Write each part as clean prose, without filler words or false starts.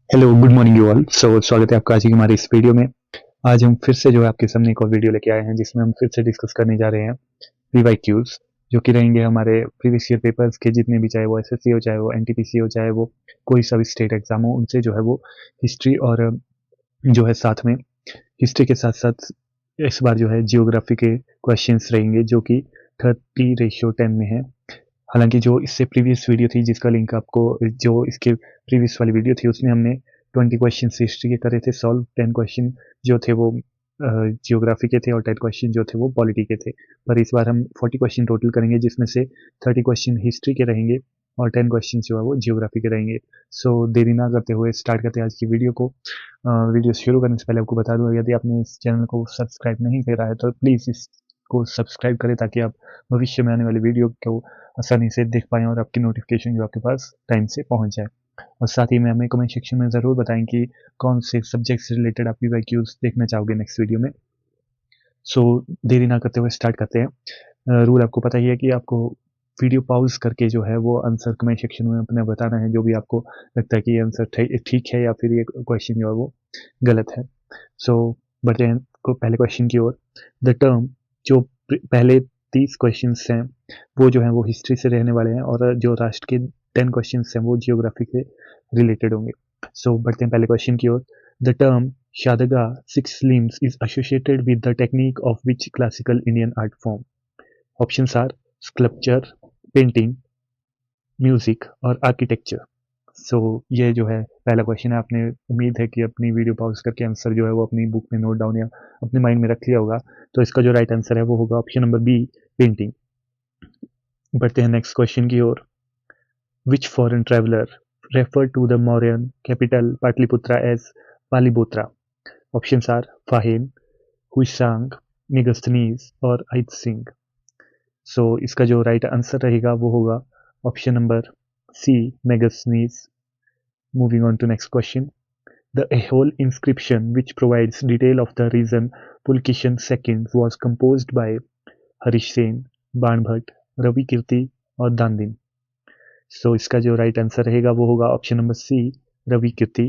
Hello good morning you all. स्वागत है आपका आज की हमारी इस वीडियो में। आज हम फिर से जो है आपके सामने एक और वीडियो लेके आए हैं जिसमें हम फिर से डिस्कस करने जा रहे हैं पीवाईक्यूज, जो कि रहेंगे हमारे प्रीवियस ईयर पेपर्स के जितने भी, चाहे वो एसएससी हो, चाहे वो एनटीपीसी हो, चाहे वो कोई सा भी स्टेट एग्जाम हो, उनसे जो है वो हिस्ट्री और जो है साथ में हिस्ट्री के साथ साथ इस बार जो है जियोग्राफी के क्वेश्चंस रहेंगे जो कि 30:10 में है। हालांकि जो इससे प्रीवियस वीडियो थी जिसका लिंक आपको, जो इसके प्रीवियस वाली वीडियो थी, उसमें हमने 20 क्वेश्चन हिस्ट्री के करे थे सॉल्व। 10 क्वेश्चन जो थे वो जियोग्राफी के थे और 10 क्वेश्चन जो थे वो पॉलिटी के थे। पर इस बार हम 40 क्वेश्चन टोटल करेंगे जिसमें से 30 क्वेश्चन हिस्ट्री के रहेंगे और 10 क्वेश्चन जो है वो जियोग्राफी के रहेंगे। देरी ना करते हुए स्टार्ट करते हैं आज की वीडियो को। वीडियो शुरू करने से पहले आपको बता दूं, यदि आपने इस चैनल को सब्सक्राइब नहीं करा है तो प्लीज़ इसको सब्सक्राइब करें ताकि आप भविष्य में आने वाली वीडियो को आसानी से देख पाएँ और आपकी नोटिफिकेशन जो आपके पास टाइम से पहुंच जाए। और साथ ही में हमें कमेंट सेक्शन में ज़रूर बताएं कि कौन से सब्जेक्ट से रिलेटेड आप पीवाईक्यूज देखना चाहोगे नेक्स्ट वीडियो में। देरी ना करते हुए स्टार्ट करते हैं। रूल आपको पता ही है कि आपको वीडियो पॉज करके जो है वो आंसर कमेंट सेक्शन में अपने बताना है, जो भी आपको लगता है कि ये आंसर ठीक है या फिर ये क्वेश्चन जो है वो गलत है। सो बढ़ते हैं को पहले क्वेश्चन की ओर। द टर्म, जो पहले 30 क्वेश्चंस हैं वो जो है वो हिस्ट्री से रहने वाले हैं और जो राष्ट्र के 10 क्वेश्चंस हैं वो जियोग्राफी के रिलेटेड होंगे। बढ़ते हैं पहले क्वेश्चन की ओर। The term Shadagha six limbs is associated with the technique of which classical Indian art form? Options are sculpture, painting, music और आर्किटेक्चर। ये जो है पहला क्वेश्चन है। आपने उम्मीद है कि अपनी वीडियो पॉज करके आंसर जो है वो अपनी बुक में नोट डाउन या अपने माइंड में रख लिया होगा। तो इसका जो राइट आंसर है वो होगा ऑप्शन नंबर बी, पेंटिंग। बढ़ते हैं नेक्स्ट क्वेश्चन की ओर। Which foreign traveller refer to the Mauryan capital Pataliputra as Palibothra? Options are Fahien, Hiuen Tsang, Megasthenes और आइट सिंह। इसका जो राइट आंसर रहेगा वो होगा option number C, Megasthenes. Moving on to next question. The whole inscription, which provides detail of the reason Pulkishan II was composed by Harish Sen, Banabhatta, Ravi Kirti और दानदीन। इसका जो right answer रहेगा वो होगा option number C, Ravi Kirti.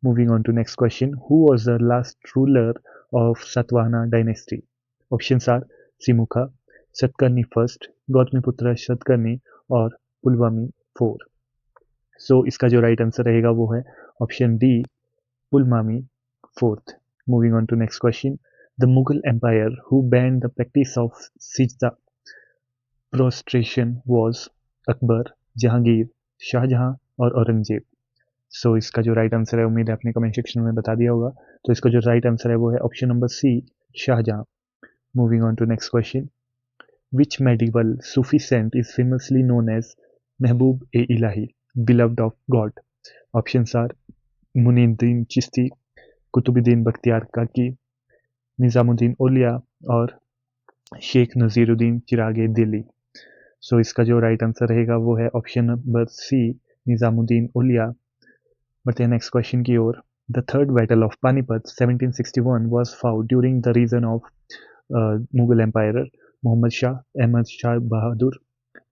Moving on to next question. Who was the last ruler of Satavahana dynasty? Options are Simuka, Satakarni first, Gautamiputra Satakarni और Pulumavi four. इसका जो right answer रहेगा वो है option D, Pulumavi fourth. Moving on to next question. The Mughal empire who banned the practice of sijda prostration was Akbar, Jahangir, Shahjahan और औरंगजेब। इसका जो right answer है, उम्मीद है आपने कमेंट सेक्शन में बता दिया होगा। इसका जो राइट आंसर है वो है option number C, Shahjahan. Moving on to next question. Which medieval Sufi saint is famously known as Mahboob e Ilahi, beloved of God? Options are मुनीद्दीन Chishti, Qutubuddin Bakhtiyar काकी, निजामुद्दीन औलिया और शेख नजीरुद्दीन चिरागे दिल्ली। इसका जो राइट आंसर रहेगा वो है option number C, Nizamuddin Auliya. बढ़ते हैं नेक्स्ट क्वेश्चन की ओर। The third battle of Panipat 1761 was fought during the reign of Mughal empire Muhammad Shah, Ahmad Shah Bahadur,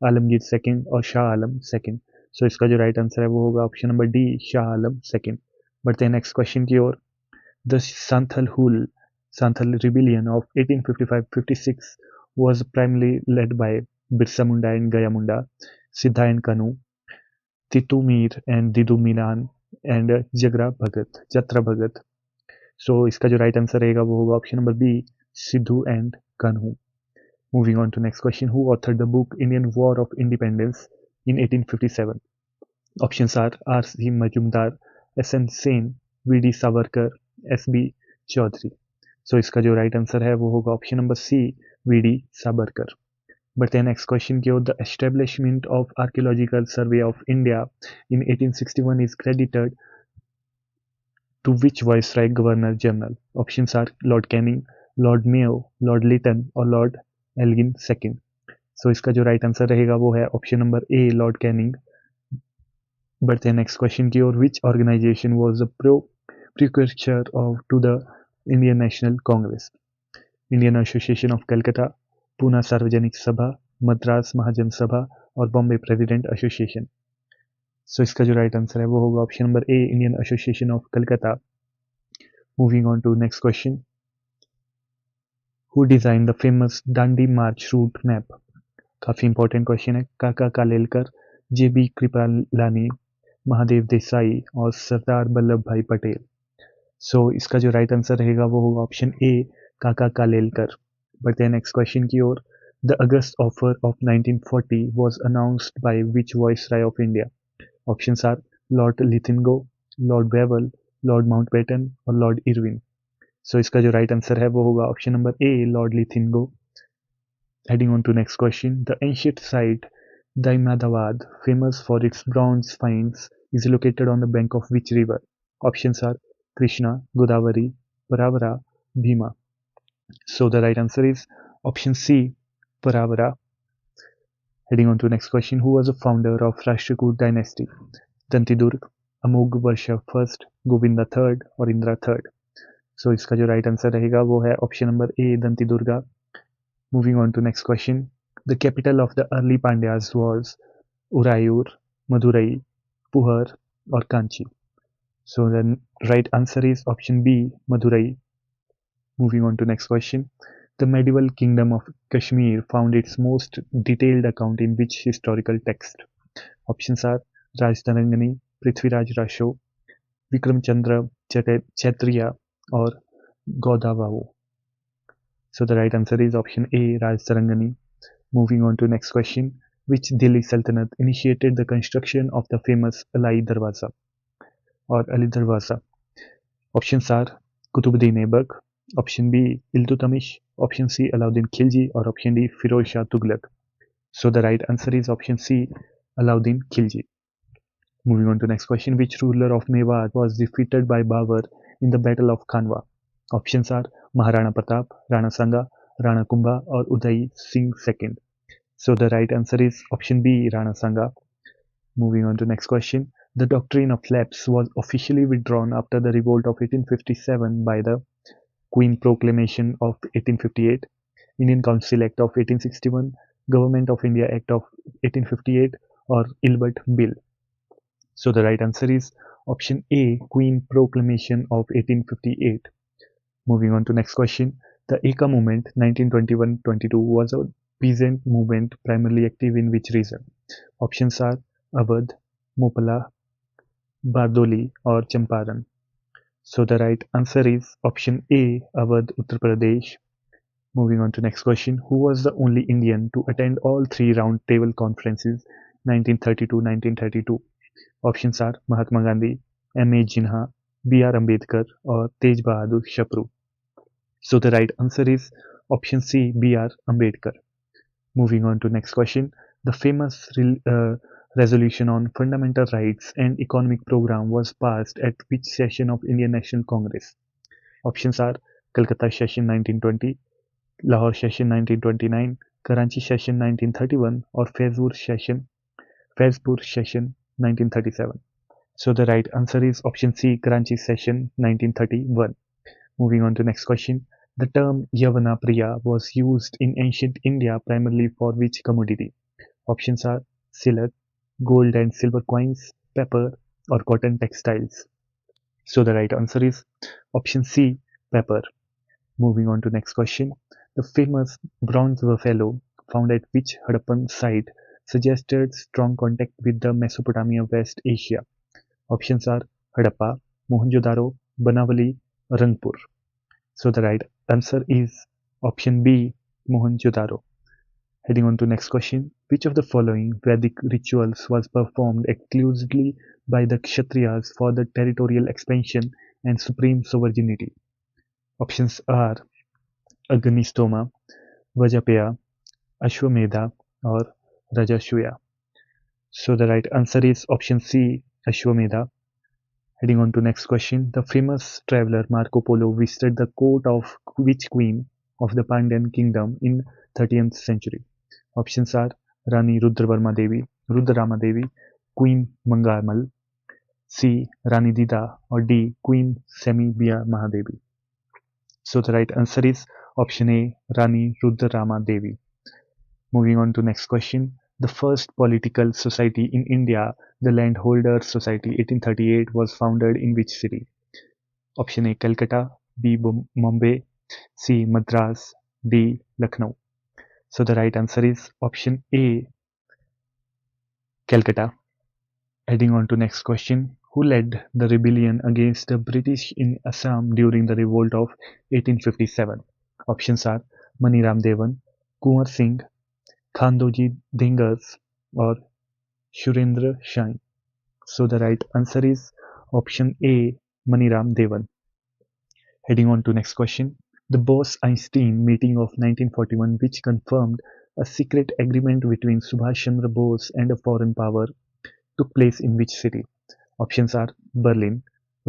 Alamgir second और शाह आलम सेकंड। इसका जो राइट आंसर है वो होगा option number D, Shah Alam second. बढ़ते हैं नेक्स्ट क्वेश्चन की ओर। The Santhal rebellion of 1855-56 was primarily led by Birsa Munda and Gaya Munda, Siddha and Kanu, Titumir and Dudu मिलान एंड जत्रा भगत। इसका जो राइट आंसर रहेगा वो होगा option number B, Sidhu and Kanhu. Moving on to next question. Who authored the book Indian War of Independence in 1857? Options are R.C. Majumdar, S.N. Sen, V.D. Savarkar, S.B. Chaudhary. इसका जो right answer है वो होगा option number सी, V.D. Savarkar। बढ़ते हैं next question की ओर। The establishment of archaeological survey of India in 1861 is credited to which viceroy governor general? Options are lord Canning, lord Mayo, lord Lytton और lord Elgin second. इसका जो right answer रहेगा वो है option number A, lord Canning. बढ़ते हैं next question की ओर। Which organisation was the precursor of to the Indian National Congress? Indian association of Calcutta, Poona Sarvajanik Sabha, Madras महाजन सभा और बॉम्बे प्रेसिडेंट एसोसिएशन। सो इसका जो राइट आंसर है वो होगा option number A, Indian association of Calcutta. Moving on to next question, who design the famous Dandi march route map? काफी important question है। काका कालेलकर, जेबी कृपलानी, महादेव देसाई और सरदार वल्लभ भाई पटेल। सो इसका जो राइट आंसर रहेगा वो होगा ऑप्शन ए, काका कालेलकर। बढ़ते हैं नेक्स्ट क्वेश्चन की ओर। The August offer of 1940 was announced by which viceroy of India? Options are lord लिथिनगो, लॉर्ड वेवल, लॉर्ड माउंटबेटन और लॉर्ड इरविन। सो इसका जो राइट आंसर है वो होगा ऑप्शन नंबर ए, लॉर्ड लिथिनगो। Heading on to next question, the ancient site Daimadavad, famous for its bronze finds, is located on the bank of which river? Options are Krishna, Godavari, Paravara, Bhima. So the right answer is option C, Paravara. Heading on to next question, who was the founder of Rashtrakoot dynasty? Dantidurg, Amogh Varsha first, Govinda third और Indira third. सो इसका जो right answer रहेगा वो है option number A, Danti Durga. Moving on to next question, the capital of the early Pandyas was Uraiyur, Madurai, Puhar और Kanchi. So the right answer is option B, Madurai. Moving on to next question, the medieval kingdom of Kashmir found its most detailed account in which historical text? Options are Rajtarangani, Prithviraj Rasho, Vikram Chandra Kshatriya or Godavao. So the right answer is option A, Rajtarangani. Moving on to next question, which Delhi Sultanate initiated the construction of the famous Ali Darwaza or Ali Darwaza? Options are Kutubuddin Aibak, option B, Iltutmish, option C, Alauddin Khilji or option D, Firoz Shah Tughlaq. So the right answer is option C, Alauddin Khilji. Moving on to next question, which ruler of Mewar was defeated by Babur in the Battle of Khanwa? Options are Maharana Pratap, Rana Sanga, Rana Kumbha or Uday Singh II. So the right answer is option B, Rana Sanga. Moving on to next question, the doctrine of lapse was officially withdrawn after the revolt of 1857 by the Queen Proclamation of 1858, Indian Council Act of 1861, Government of India Act of 1858 or Ilbert Bill. So the right answer is option A, Queen Proclamation of 1858. Moving on to next question, the Eka movement 1921-22 was a peasant movement primarily active in which region? Options are Awadh, Mopala, Bardoli or Champaran. So the right answer is option A, Awadh, Uttar Pradesh. Moving on to next question, who was the only Indian to attend all three round table conferences 1932-1932? Options are Mahatma Gandhi, M.A. Jinha, B.R. Ambedkar or Tej Bahadur Shapru. So the right answer is option C, B.R. Ambedkar. Moving on to next question, the famous resolution on fundamental rights and economic program was passed at which session of Indian National Congress? Options are Calcutta session 1920, Lahore session 1929, Karachi session 1931 or Faizpur session 1937. So the right answer is option C, Karachi session 1931. Moving on to next question, the term Yavana Priya was used in ancient India primarily for which commodity? Options are silk, gold and silver coins, pepper or cotton textiles. So the right answer is option C, pepper. Moving on to next question, the famous bronze buffalo found at which Harappan site suggested strong contact with the Mesopotamia West Asia? Options are Harappa, Mohenjo-daro, Banavali, Rangpur. So the right answer is option B, Mohenjo-daro. Heading on to next question, which of the following Vedic rituals was performed exclusively by the Kshatriyas for the territorial expansion and supreme sovereignty? Options are Agnistoma, Vajapaya, Ashwamedha or Rajasuya. So the right answer is option C, Ashwamedha. Heading on to next question, the famous traveler Marco Polo visited the court of which queen of the Pandyan kingdom in 13th century? Options are Rani Rudravarma Devi, Rudrarama Devi, Queen Mangamal, C. Rani Dida or D. Queen Semibia Mahadevi. So the right answer is option A, Rani Rudrarama Devi. Moving on to next question, The first political society in India, the Landholders Society 1838, was founded in which city? Option A, Calcutta, B, Bombay, C, Madras, D, Lucknow. So the right answer is option A, Calcutta. Heading on to next question. Who led the rebellion against the British in Assam during the revolt of 1857? Options are Maniram Devan, Kunwar Singh, Khandoji Dhingas, or Shurendra Shah. So the right answer is option A, Maniram Devan. Heading on to next question. The Bose-Einstein meeting of 1941, which confirmed a secret agreement between Subhash Chandra Bose and a foreign power, took place in which city? Options are Berlin,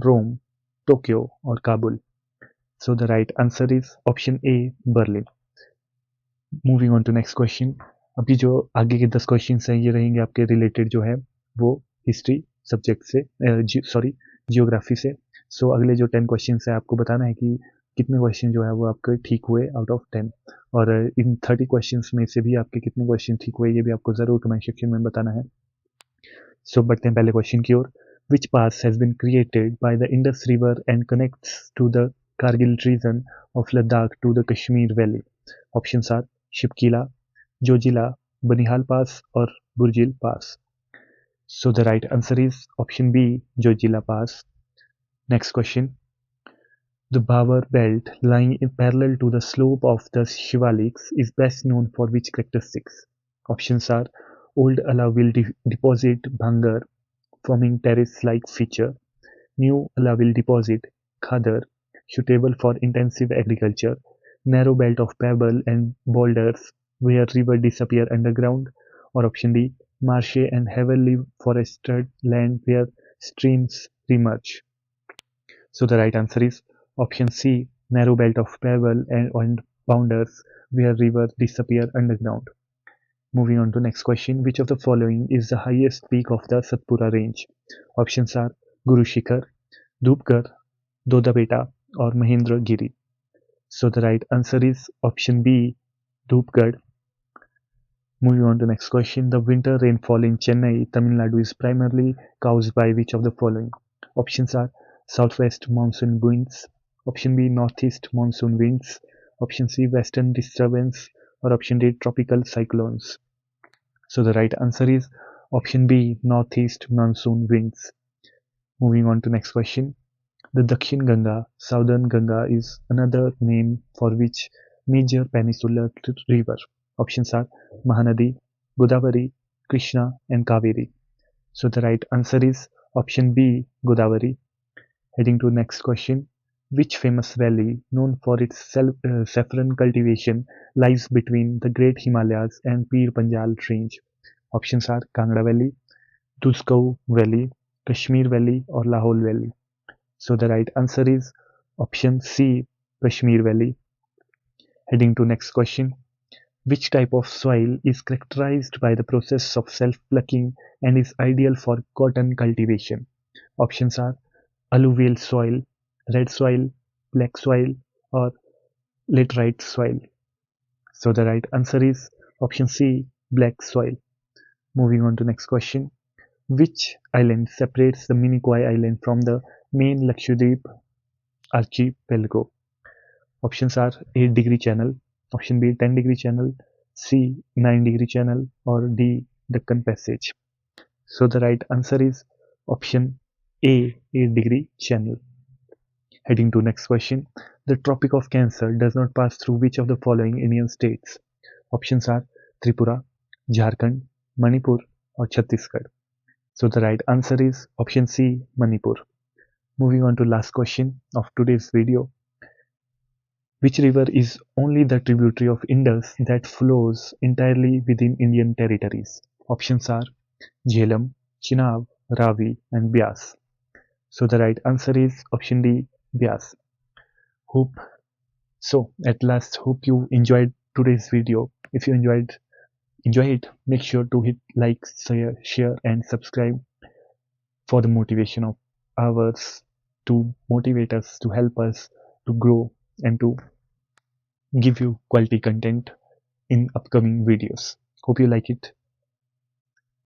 Rome, Tokyo, or Kabul. So the right answer is option A, Berlin. Moving on to next question. अभी जो आगे के 10 question हैं ये रहेंगे आपके related जो है वो हिस्ट्री सब्जेक्ट से, जियोग्राफी से. सो अगले जो 10 क्वेश्चन है आपको बताना है कि कितने क्वेश्चन जो है वो आपके ठीक हुए आउट ऑफ 10, और इन 30 क्वेश्चन में से भी आपके कितने क्वेश्चन ठीक हुए ये भी आपको ज़रूर कमेंट सेक्शन में बताना है. सो बढ़ते हैं पहले क्वेश्चन की ओर. Which pass has been created by the Indus river and connects to the Kargil region of Ladakh to the Kashmir valley? Options are Shipkila, Zojila, Banihal pass और बुर्जिल पास. So the right answer is option B, Jojila Pass. Next question. The Bawar belt lying in parallel to the slope of the Shivaliks is best known for which characteristics? Options are old alluvial deposit Bhangar forming terrace-like feature, new alluvial deposit Khadar suitable for intensive agriculture, narrow belt of pebble and boulders where river disappear underground, or option D, marshy and heavily forested land where streams remerge. So the right answer is option C, narrow belt of pebble and boulders where river disappear underground. Moving on to next question. Which of the following is the highest peak of the Satpura range? Options are Guru Shikhar, Dhupgarh, Dodabeta, or Mahendra Giri. So the right answer is option B, Dhupgarh. Moving on to next question. The winter rainfall in Chennai, Tamil Nadu is primarily caused by which of the following? Options are southwest monsoon winds, option B northeast monsoon winds, option C western disturbance, or option D tropical cyclones. So the right answer is option B, northeast monsoon winds. Moving on to next question. The Dakshin Ganga, Southern Ganga is another name for which major peninsular river? Options are Mahanadi, Godavari, Krishna, and Kaveri. So the right answer is option B, Godavari. Heading to next question. Which famous valley, known for its saffron cultivation, lies between the Great Himalayas and Pir Panjal Range? Options are Kangra Valley, Duskau Valley, Kashmir Valley, or Lahore Valley. So the right answer is option C, Kashmir Valley. Heading to next question. Which type of soil is characterized by the process of self-plucking and is ideal for cotton cultivation? Options are alluvial soil, red soil, black soil, or laterite soil. So the right answer is option C, black soil. Moving on to next question. Which island separates the Minicoy Island from the main Lakshadweep archipelago? Options are 8-degree channel, option B 10-degree channel, C 9-degree channel, or D Deccan Passage. So the right answer is option A 8-degree channel. Heading to next question. The Tropic of Cancer does not pass through which of the following Indian states? Options are Tripura, Jharkhand, Manipur, or Chhattisgarh. So the right answer is option C, Manipur. Moving on to last question of today's video. Which river is only the tributary of Indus that flows entirely within Indian territories? Options are Jhelum, Chenab, Ravi, and Beas. So the right answer is option D, Beas. At last, hope you enjoyed today's video. If you enjoy it, make sure to hit like, share, and subscribe for the motivation of ours, to motivate us, to help us to grow and to give you quality content in upcoming videos. Hope you like it.